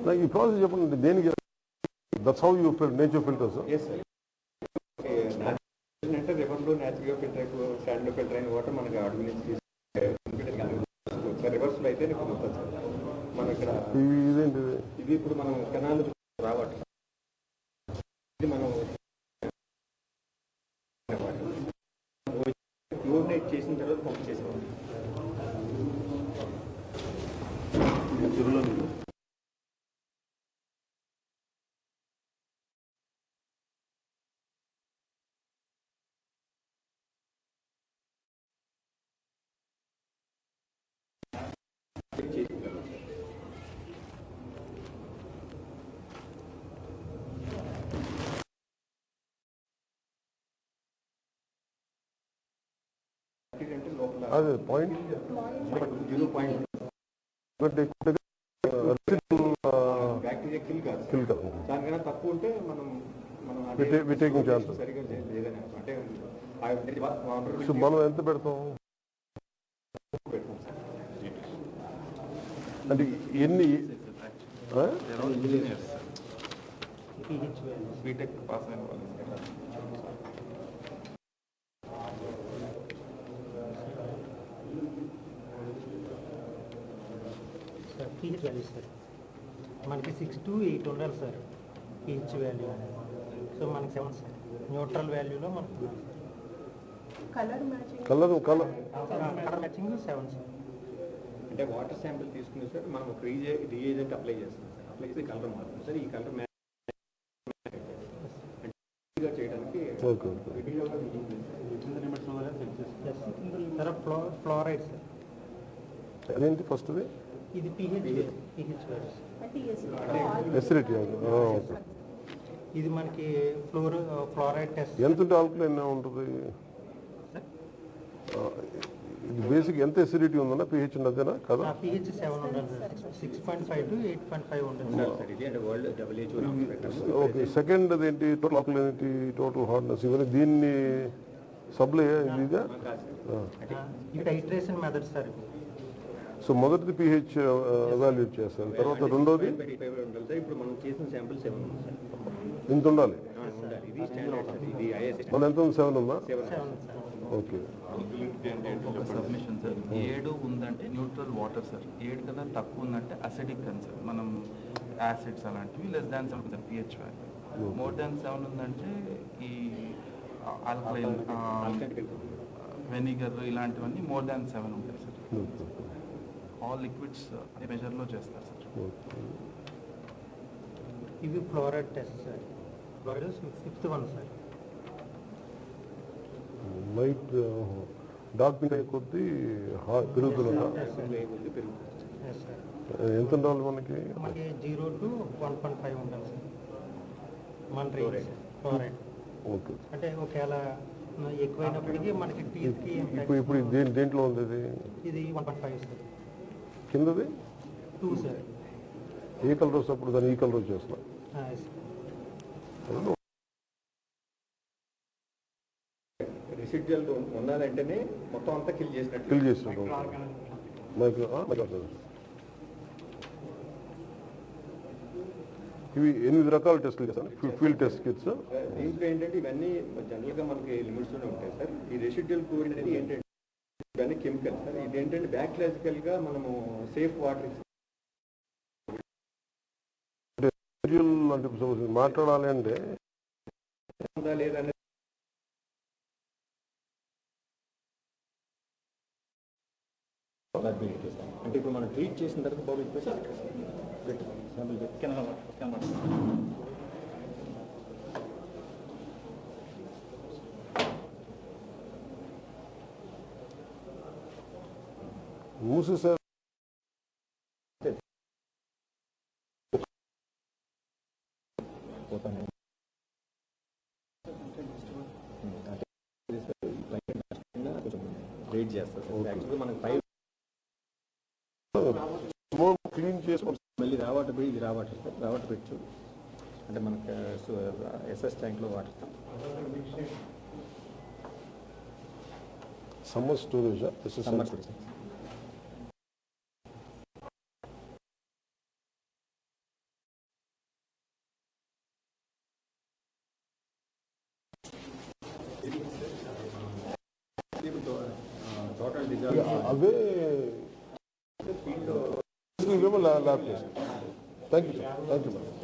నాకు ఈ ప్రాసెస్ చెప్పండి దేనికి. That's how you nature filters. Yes sir. అంటే రివర్లో న్యాచురల్గా ఫిల్టర్ అయిపో స్టాండ్లో ఫిల్టర్ అయిన వాటర్ మనకి అడుగు నుంచి తీసుకుంటారు. రివర్స్లో అయితే ఇప్పుడు వస్తుంది సార్. మన ఇక్కడ ఇదేంటి ఇది ఇప్పుడు మనం కెనాల్ రావట్లేదు. ఇది మనం క్లోరినేట్ చేసిన తర్వాత పంప్ చేసేవాళ్ళం. చెరువులో అదే పాయింట్ 0.0 బ్యాక్టీరియా కిల్ కాదు. దానికన్నా తక్కువ ఉంటే మనం సరిగా లేదని అంటే మనం ఎంత పెడతాం అంటే ఎన్ని బీటెక్ పాస్ అయిన వాళ్ళు pH వాల్యూ సార్ మనకి 6 to 8 ఉండాలి సార్ pH వాల్యూ. సో మనకి 7 సార్. న్యూట్రల్ వాల్యూలో మనకు కలర్ మ్యాచింగ్ 7 సార్. అంటే వాటర్ శాంపిల్ తీసుకునే సార్ మనం ఒక రీఏజెంట్ అప్లై చేస్తాం సార్. అప్లై చేసి కలర్ మారుతుంది సార్. ఈ కలర్ చేయడానికి ఫ్లోరైడ్ సార్. అదేంటి ఫస్ట్ ఇది pH ఎసిడిటీ. ఇది మనకి ఫ్లోరైడ్ టెస్ట్. ఎంత ఉంటే ఆల్కలైన్ ఉంటుంది ఇది బేసిక్. ఎంత ఎసిడిటీ ఉందన్నా pH ఉండదేనా కదా. pH 7 ఉండాలి సార్. 6.5 to 8.5 ఉండాలి సార్. ఇది అంటే వరల్డ్ WHO. ఓకే. సెకండ్ అదేంటి టోటల్ ఆల్కలైనిటీ, టోటల్ హార్డ్నెస్, ఇవన్నీ దీన్ని సప్లై ఇదిగా. ఇది టైట్రేషన్ మెథడ్ సార్. సో మొదటిది pH ఎవాల్యుయేట్ చేస్తారు. తర్వాత రెండోది ఇప్పుడు మనం చేసిన శాంపిల్ 7 ఉంది సార్. ఇంత ఉండాలి. ఇది స్టాండర్డ్ సార్. ఇది ISO. మన ఎంత ఉంది? 7 ఉందా? 7 సార్. ఓకే. సబ్మిషన్ సార్ 7 ఉందంటే న్యూట్రల్ వాటర్ సార్. 7 కన్నా తక్కువ ఉందంటే అసిడిక్ అని సార్. మనం యాసిడ్స్ అలాంటివి less than 7 sir pH value. more than 7 ఉందంటే ఈ ఆల్కలైన్ వెనిగర్ ఇలాంటివన్నీ more than 7 ఉంటాయి సార్. ఆల్ లిక్విడ్స్ మెజర్లో చేస్తారు సార్. ఇవి fluoride test sir. Fluoride 5th one sir. Light dark pink కొద్దీ పెరుగుతుందా? ఎంత ఉండాలి మనకి? 0 to 1.5 ఉండాలి సార్ మన రేంజ్ ఫ్లోరైడ్. ఓకే. అంటే ఒకవేళ ఎక్కువైనప్పటికీ మనకి టీత్కి ఇప్పుడు దేంట్లో ఉంది ఇది 1.5 సార్. కిందది 2 సార్. ఏ కలర్ వస్తప్పుడు దాన్ని ఈ కలర్ వచ్చేస్తున్నా. రెసిడ్యుయల్ ఉన్నదంటేనే మొత్తం అంతా కిల్ చేసినట్టు. ఇవి 8 రకాల టెస్టులు చేస్తాను. Field test kits. దీంట్లో ఏంటంటే ఇవన్నీ జనరల్గా మనకి లిమిట్స్లోనే ఉంటాయి సార్. ఈ రెసిడ్యుయల్ క్లోరిన్ అనేది ఏంటంటే ఇవన్నీ కెమికల్ సార్. ఇది ఏంటంటే బయాలజికల్గా మనము సేఫ్ వాటర్ అంటే మాట్లాడాలి అంటే ఉందా లేదా అంటే ఇప్పుడు మనం ట్రీట్ చేసిన తర్వాత బాబు మూసి సార్. రేట్ చేస్తారు. యాక్చువల్గా మనకి క్లీన్ చేసుకోండి. మళ్ళీ రావాటర్ పోయి ఇది రావాటర్ పెట్టు అంటే మనకి SS ట్యాంక్లో water summer storage. Total away lab test. Thank you sir, thank you madam.